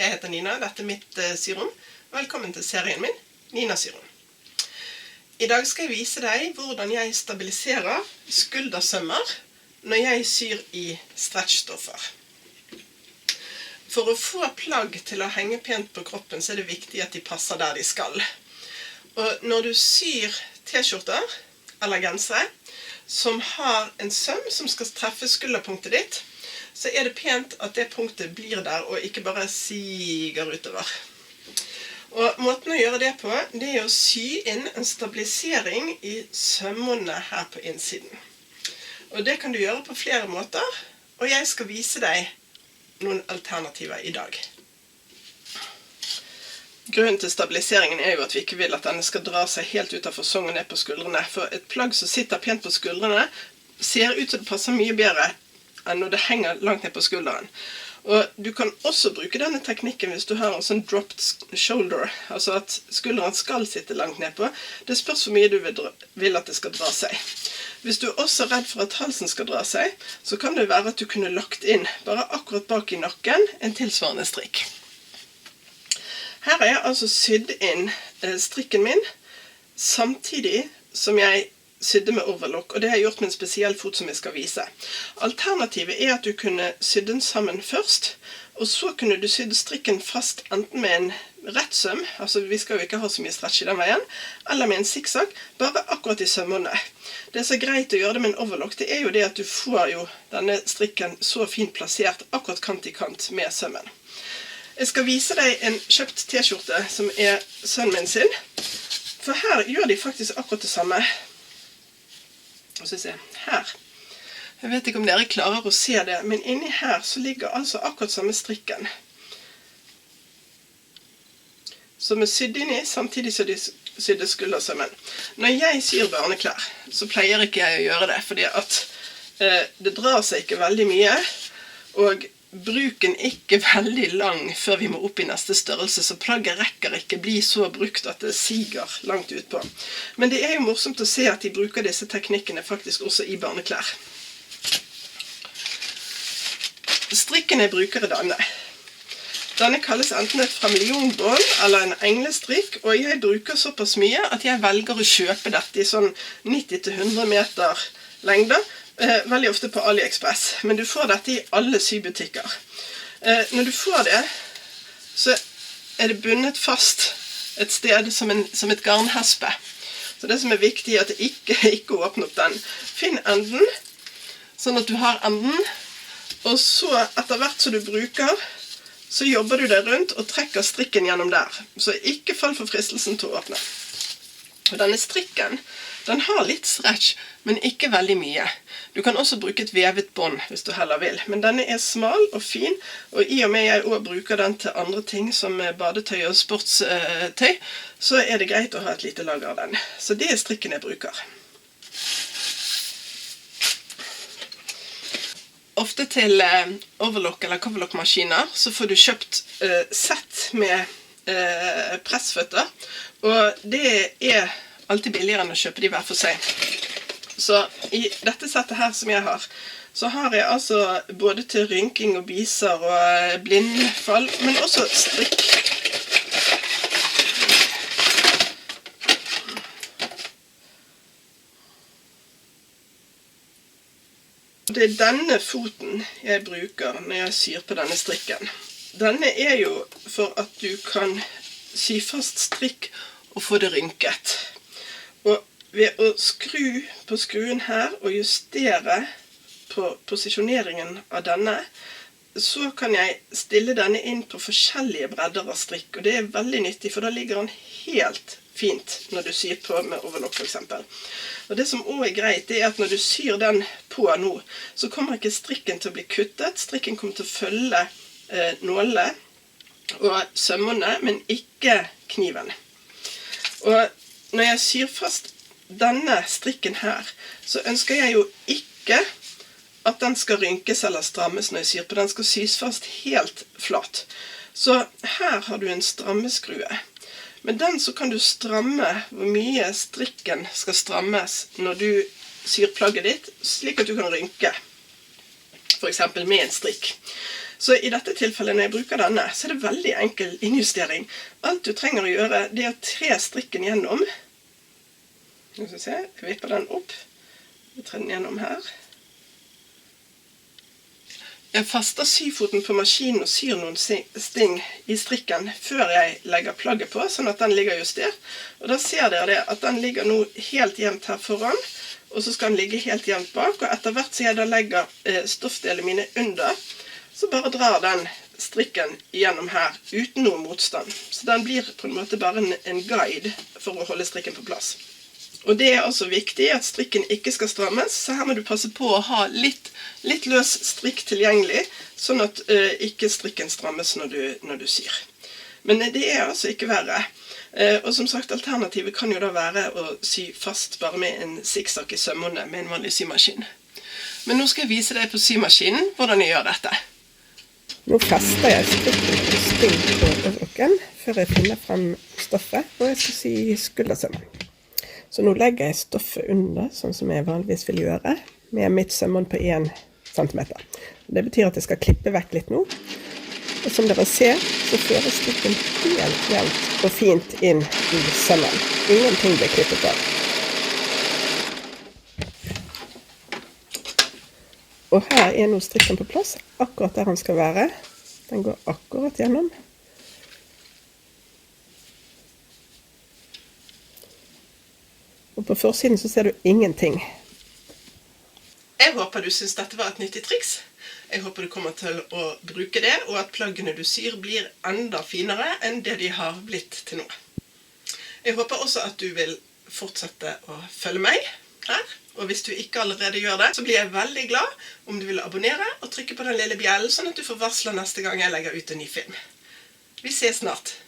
Jeg heter Nina, dette mitt syrom. Velkommen til serien min, Nina Syrom. I dag skal jeg vise deg hvordan jeg stabiliserer skuldersømmer når jeg syr i stretchstoffer. For å få plagg til å henge pent på kroppen så er det viktig at de passer der de skal. Og når du syr t-skjorter eller gensere som har en søm som skal treffe skulderpunktet ditt, så er det pent at det punktet blir der og ikke bare siger utover. Og måten å gjøre det på, det er å sy inn en stabilisering i sømmene her på innsiden. Og det kan du gjøre på flere måter, og jeg skal vise deg noen alternativer i dag. Grunnen til stabiliseringen er jo at vi ikke vil at denne skal dra seg helt ut av fasong og ned på skuldrene, for et plagg som sitter pent på skuldrene ser ut som det passer mye bedre enn når det henger langt ned på skulderen. Og du kan også bruke denne teknikken hvis du har en sånn dropped shoulder, altså at skulderen skal sitte langt ned på. Det spørs hvor mye du vil at det skal dra seg. Hvis du også er redd for at halsen skal dra seg, så kan det være at du kunne lagt inn, bare akkurat bak i nakken, en tilsvarende strikk. Her har jeg altså sydd inn strikken min, samtidig som jeg sydde med overlock, og det har jeg gjort med en spesiell fot som jeg skal vise. Alternativet er at du kunne sydde den sammen først, og så kunne du sydde strikken fast enten med en rett søm, altså vi skal jo ikke ha så mye stretch i den veien, eller med en zigzag, bare akkurat i sømmene. Det som er greit å gjøre det med en overlock, det er jo det at du får jo denne strikken så fint plassert akkurat kant i kant med sømmen. Jeg skal vise deg en kjøpt t-skjorte som er sønnen min sin, for her gjør de faktisk akkurat det samme. Og så se, her. Jeg vet ikke om dere klarer å se det, men inni her så ligger altså akkurat samme strikken. Som er sydd inni, samtidig som de sydde skuldersømmen. Når jeg syr barneklær, så pleier ikke jeg å gjøre det, fordi at det drar seg ikke veldig mye, og bruken ikke veldig lang før vi må opp i neste størrelse, så plagget rekker ikke bli så brukt at det siger langt ut på. Men det er jo morsomt å se at de bruker disse teknikkene faktisk også i barneklær. Strikken jeg bruker er denne. Denne kalles enten et framillionbånd eller en englestrikk, og jeg bruker såpass mye at jeg velger å kjøpe dette i sånn 90-100 meter lengde, veldig ofte på AliExpress, men du får dette i alle sybutikker. Når du får det, så er det bundet fast et sted som et garnhespe. Så det som er viktig er at det ikke åpner opp den. Finn enden, sånn at du har enden, og så etter hvert som du bruker, så jobber du deg rundt og trekker strikken gjennom der. Så ikke fall for fristelsen til å åpne. Og denne strikken, den har litt stretch, men ikke veldig mye. Du kan også bruke et vevet bånd hvis du heller vil, men denne er smal og fin, og i og med jeg også bruker den til andre ting som badetøy og sportstøy, så er det greit å ha et lite lager av den. Så det er strikken jeg bruker. Ofte til overlock eller coverlock-maskiner så får du kjøpt sett med pressføtter, og det er alltid billigere enn å kjøpe de hver for seg. Så i dette settet her som jeg har, så har jeg altså både til rynking og biser og blindfall, men også strikk. Det er denne foten jeg bruker når jeg syr på denne strikken. Denne er jo for at du kan sy fast strikk og få det rynket. Og ved å skru på skruen her og justere på posisjoneringen av denne, så kan jeg stille denne inn på forskjellige bredder av strikk. Og det er veldig nyttig, for da ligger den helt fint når du syr på med overlock for eksempel. Og det som også er greit, det er at når du syr den på nå, så kommer ikke strikken til å bli kuttet. Strikken kommer til å følge nålene og sømmene, men ikke kniven. Og når jeg syr fast denne strikken her, så ønsker jeg jo ikke at den skal rynkes eller strammes når jeg syr på. Den skal sys fast helt flat. Så her har du en strammeskrue. Med den så kan du stramme hvor mye strikken skal strammes når du syr plagget ditt, slik at du kan rynke. For eksempel med en strikk. Så i dette tilfellet når jeg bruker denne, så det veldig enkel innjustering. Alt du trenger å gjøre, det å tre strikken gjennom. Nå skal vi se, jeg vipper den opp. Jeg trer den gjennom her. Jeg faster syfoten på maskinen og syr noen sting i strikken før jeg legger plagget på, sånn at den ligger justert. Og da ser dere det at den ligger nå helt jevnt her foran, og så skal den ligge helt jevnt bak, og etter hvert så jeg da legger stoffdelene mine under, så bare drar den strikken gjennom her uten noe motstand. Så den blir på en måte bare en guide for å holde strikken på plass. Og det er også viktig at strikken ikke skal strammes, så her må du passe på å ha litt løs strikk tilgjengelig, sånn at ikke strikken strammes når du syr. Men det er altså ikke verre. Og som sagt, alternativet kan jo da være å sy fast bare med en zigzag i sømmene med en vanlig symaskin. Men nå skal jeg vise deg på symaskinen hvordan jeg gjør dette. Nå fester jeg strikken på sting på overrokken før jeg finner frem stoffet, og jeg skal sy skuldersømmen. Så nå legger jeg stoffet under, sånn som jeg vanligvis vil gjøre, med mitt sømmene på 1 centimeter. Det betyr at jeg skal klippe vekk litt nå. Og som dere ser, så fører strikken helt jevnt og fint inn i sømmen. Ingenting blir klippet av. Og her er nå strikken på plass, akkurat der den skal være. Den går akkurat gjennom. Og på forsiden så ser du ingenting. Jeg håper du synes dette var et nyttig triks. Jeg håper du kommer til å bruke det, og at plaggene du syr blir enda finere enn det de har blitt til nå. Jeg håper også at du vil fortsette å følge meg her. Og hvis du ikke allerede gjør det, så blir jeg veldig glad om du vil abonnere og trykke på den lille bjellen, sånn at du får varsler neste gang jeg legger ut en ny film. Vi ses snart.